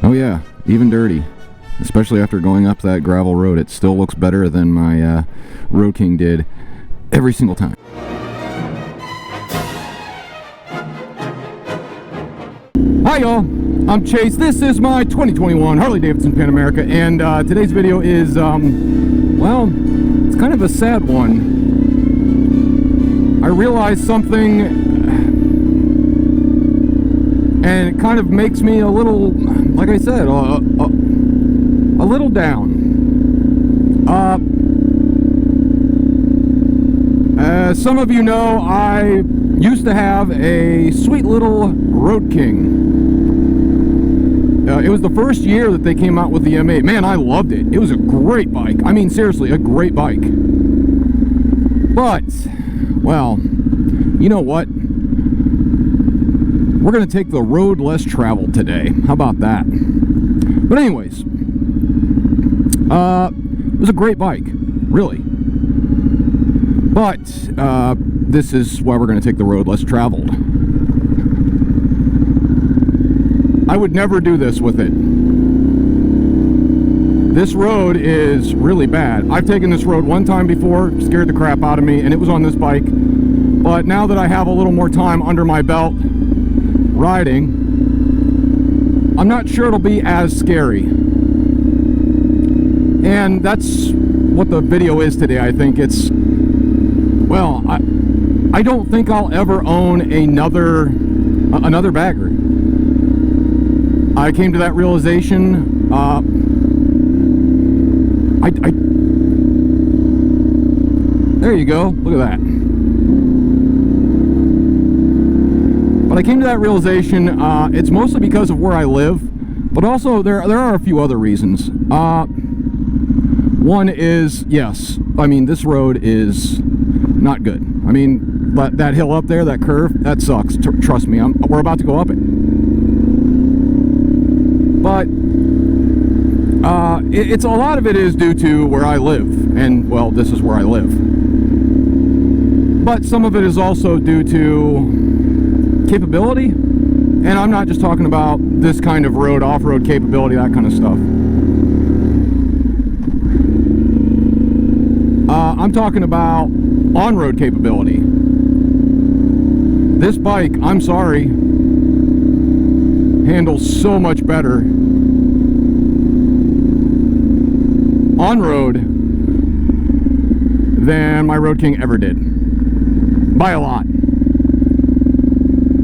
Oh yeah, even dirty. Especially after going up that gravel road, it still looks better than my Road King did every single time. Hi y'all, I'm Chase. This is my 2021 Harley-Davidson Pan America, and today's video is, well, it's kind of a sad one. I realized something, and it kind of makes me a little, like I said, a little down. As some of you know, I used to have a sweet little Road King. It was the first year that they came out with the M8. Man, I loved it. It was a great bike. I mean, seriously, a great bike. But, well, you know what? We're going to take the road less traveled today. How about that? But anyways, it was a great bike, really. But this is why we're going to take the road less traveled. I would never do this with it. This road is really bad. I've taken this road one time before, scared the crap out of me, and it was on this bike. But now that I have a little more time under my belt riding, I'm not sure it'll be as scary. And that's what the video is today. I think it's, well, I don't think I'll ever own another bagger. I came to that realization, there you go, look at that. But I came to that realization, it's mostly because of where I live, but also there are a few other reasons. One is, yes, I mean, this road is not good. I mean, that hill up there, that curve, that sucks. Trust me, we're about to go up it. But it's a lot of it is due to where I live, and well, this is where I live. But some of it is also due to capability, and I'm not just talking about this kind of road, off-road capability, that kind of stuff. I'm talking about on-road capability. This bike, I'm sorry, handles so much better on-road than my Road King ever did. By a lot.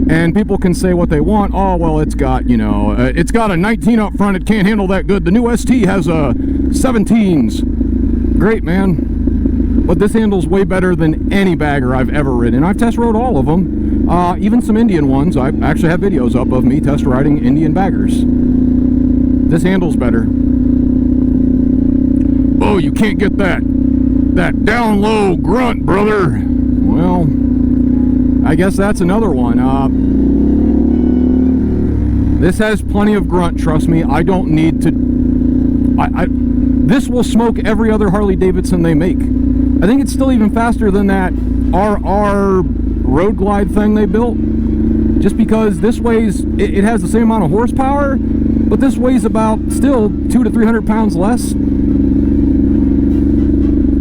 And people can say what they want. Oh, well, it's got, you know, it's got a 19 up front. It can't handle that good. The new ST has a 17s. Great, man. But this handles way better than any bagger I've ever ridden. I've test rode all of them, even some Indian ones. I actually have videos up of me test riding Indian baggers. This handles better. Oh, you can't get that down low grunt, brother. Well, I guess that's another one. This has plenty of grunt, trust me. I don't need to... this will smoke every other Harley-Davidson they make. I think it's still even faster than that RR Road Glide thing they built. Just because this weighs... It has the same amount of horsepower, but this weighs about still 200 to 300 pounds less.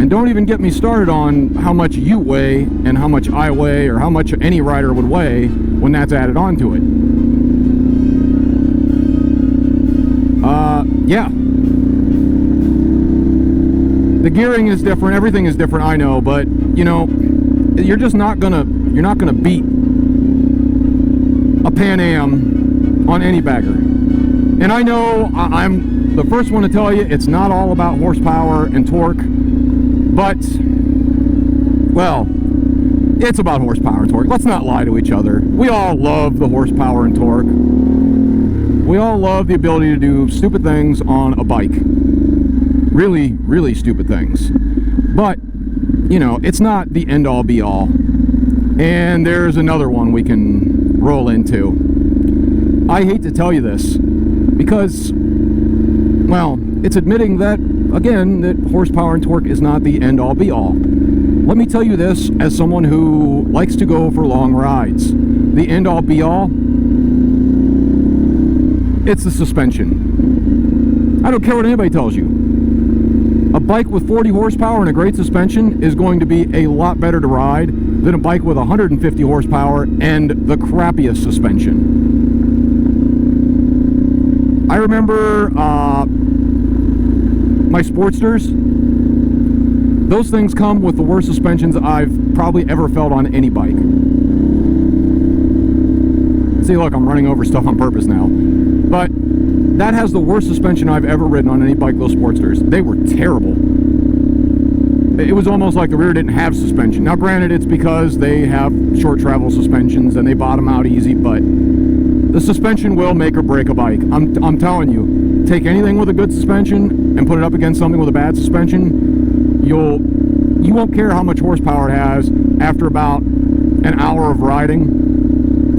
And don't even get me started on how much you weigh and how much I weigh, or how much any rider would weigh when that's added onto it. Yeah. The gearing is different, everything is different, I know, but you know, you're not gonna beat a Pan Am on any bagger. And I know I'm the first one to tell you it's not all about horsepower and torque. But, well, it's about horsepower and torque. Let's not lie to each other. We all love the horsepower and torque. We all love the ability to do stupid things on a bike. Really, really stupid things. But, you know, it's not the end-all be-all. And there's another one we can roll into. I hate to tell you this, because, well, it's admitting that, again, that horsepower and torque is not the end-all be-all. Let me tell you this as someone who likes to go for long rides. The end-all be-all, it's the suspension. I don't care what anybody tells you. A bike with 40 horsepower and a great suspension is going to be a lot better to ride than a bike with 150 horsepower and the crappiest suspension. I remember my Sportsters. Those things come with the worst suspensions I've probably ever felt on any bike. See, look, I'm running over stuff on purpose now. But that has the worst suspension I've ever ridden on any bike, those Sportsters. They were terrible. It was almost like the rear didn't have suspension. Now, granted, it's because they have short travel suspensions and they bottom out easy, but the suspension will make or break a bike. I'm telling you, take anything with a good suspension and put it up against something with a bad suspension, you won't care how much horsepower it has after about an hour of riding.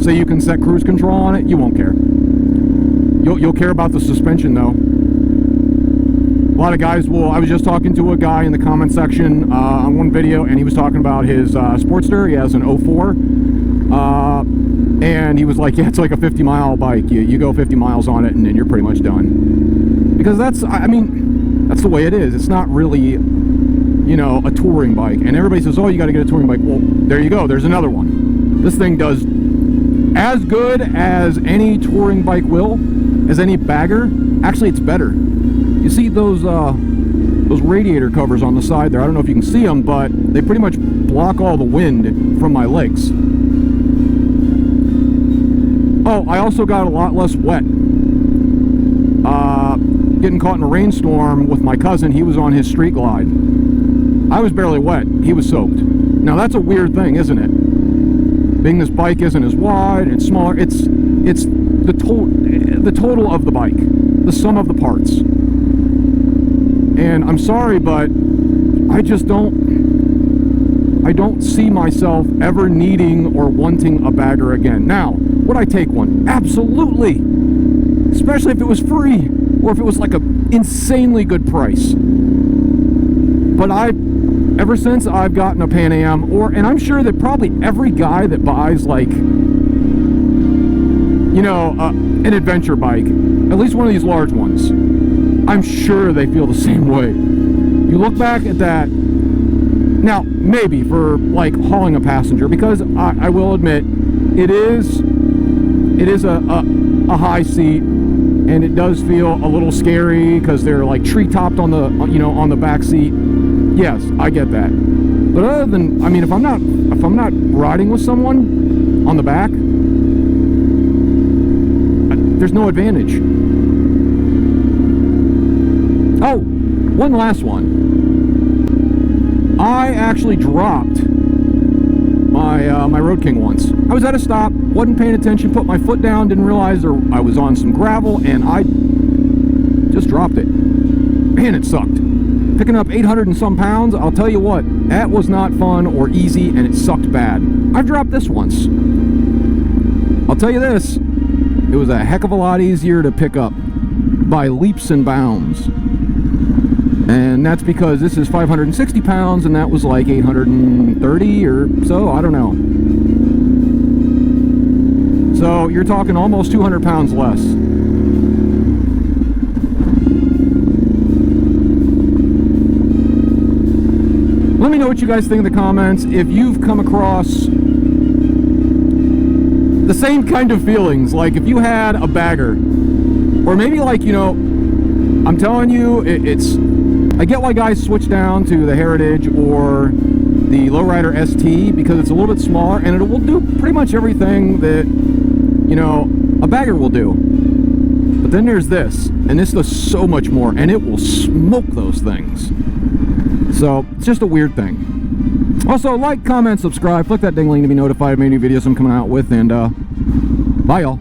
Say you can set cruise control on it, you won't care. You'll care about the suspension though. A lot of guys will. I was just talking to a guy in the comment section on one video, and he was talking about his Sportster. He has an 04, and he was like, yeah, it's like a 50-mile bike. You go 50 miles on it and then you're pretty much done. Because that's, I mean, that's the way it is. It's not really, you know, a touring bike. And everybody says, oh, you got to get a touring bike. Well, there you go. There's another one. This thing does as good as any touring bike will, as any bagger. Actually, it's better. You see those radiator covers on the side there? I don't know if you can see them, but they pretty much block all the wind from my legs. Oh, I also got a lot less wet. Getting caught in a rainstorm with my cousin. He was on his street glide. I was barely wet. He was soaked. Now that's a weird thing, isn't it? Being this bike isn't as wide, it's smaller. It's the total of the bike, the sum of the parts. And I'm sorry, but I don't see myself ever needing or wanting a bagger again. Now, would I take one? Absolutely. Especially if it was free, or if it was like an insanely good price. But ever since I've gotten a Pan Am, and I'm sure that probably every guy that buys, like, you know, an adventure bike, at least one of these large ones, I'm sure they feel the same way. You look back at that, now, maybe for, like, hauling a passenger, because I will admit, it is a high seat, and it does feel a little scary, because they're, like, tree-topped on the, you know, on the back seat. Yes, I get that. But other than, I mean, if I'm not riding with someone on the back, there's no advantage. Oh, one last one. I actually dropped my Road King once. I was at a stop, wasn't paying attention, put my foot down, didn't realize I was on some gravel, and I just dropped it. Man, it sucked. Picking up 800 and some pounds, I'll tell you what, that was not fun or easy, and it sucked bad. I've dropped this once. I'll tell you this, it was a heck of a lot easier to pick up by leaps and bounds. And that's because this is 560 pounds, and that was like 830 or so, I don't know. So you're talking almost 200 pounds less. Let me know what you guys think in the comments. If you've come across the same kind of feelings, like if you had a bagger, or maybe like, you know, I'm telling you, I get why guys switch down to the Heritage or the Lowrider ST, because it's a little bit smaller and it will do pretty much everything that, you know, a bagger will do. But then there's this, and this does so much more, and it will smoke those things. So, it's just a weird thing. Also, like, comment, subscribe, click that ding ling to be notified of any new videos I'm coming out with, and bye y'all.